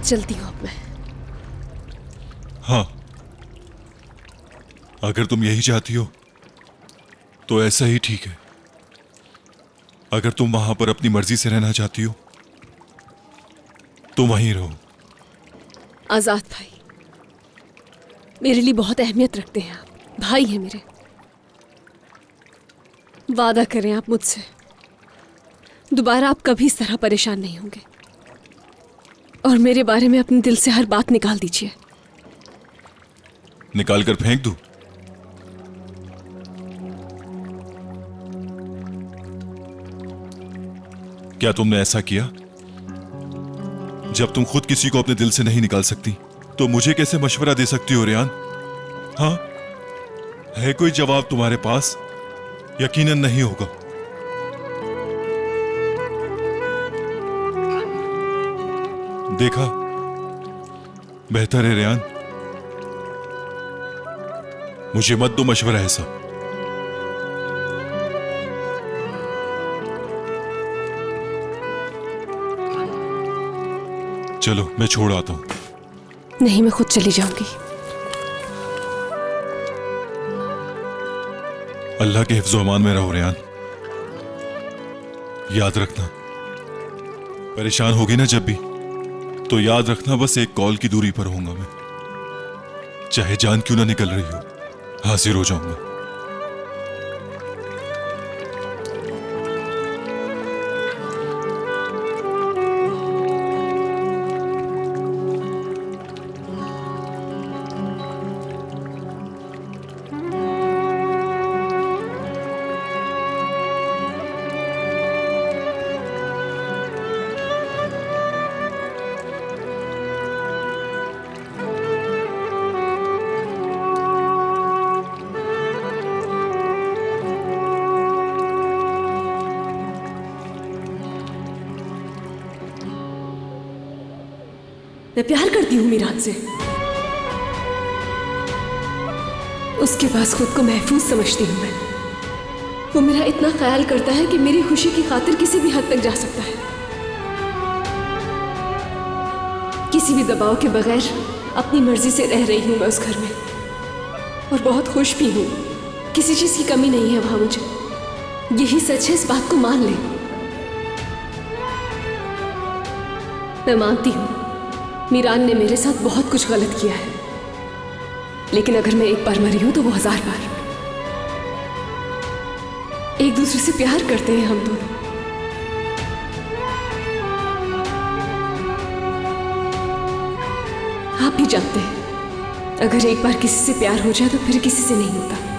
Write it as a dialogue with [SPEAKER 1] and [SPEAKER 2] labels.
[SPEAKER 1] चलती हूँ अब मैं।
[SPEAKER 2] हाँ, अगर तुम यही चाहती हो तो ऐसा ही ठीक है। अगर तुम वहां पर अपनी मर्जी से रहना चाहती हो तो वहीं रहो।
[SPEAKER 1] आजाद भाई, मेरे लिए बहुत अहमियत रखते हैं आप, भाई हैं मेरे। वादा करें आप मुझसे, दोबारा आप कभी इस तरह परेशान नहीं होंगे, और मेरे बारे में अपने दिल से हर बात निकाल दीजिए।
[SPEAKER 2] निकाल कर फेंक दूं? क्या तुमने ऐसा किया? जब तुम खुद किसी को अपने दिल से नहीं निकाल सकती तो मुझे कैसे मशवरा दे सकती हो रेयान? हाँ, है कोई जवाब तुम्हारे पास? यकीनन नहीं होगा। देखा, बेहतर है रेयान, मुझे मत दो मशवरा ऐसा। चलो मैं छोड़ आता हूं।
[SPEAKER 1] नहीं, मैं खुद चली जाऊंगी।
[SPEAKER 2] अल्लाह के हिफ्ज़ो अमान में रहो रेयान। याद रखना, परेशान होगी ना जब भी, तो याद रखना बस एक कॉल की दूरी पर होऊंगा मैं। चाहे जान क्यों ना निकल रही हो, हाजिर हो जाऊंगा।
[SPEAKER 1] मैं प्यार करती हूँ मीरान से। उसके पास खुद को महफूज समझती हूँ मैं। वो मेरा इतना ख्याल करता है कि मेरी खुशी की खातिर किसी भी हद तक जा सकता है। किसी भी दबाव के बगैर अपनी मर्जी से रह रही हूँ मैं उस घर में, और बहुत खुश भी हूँ। किसी चीज की कमी नहीं है वहां मुझे। यही सच है, इस बात को मान ले। मैं मानती हूँ मीरान ने मेरे साथ बहुत कुछ गलत किया है, लेकिन अगर मैं एक बार मरी हूं तो वो 1000 बार। एक दूसरे से प्यार करते हैं हम दोनों। आप भी जानते हैं, अगर एक बार किसी से प्यार हो जाए तो फिर किसी से नहीं होता।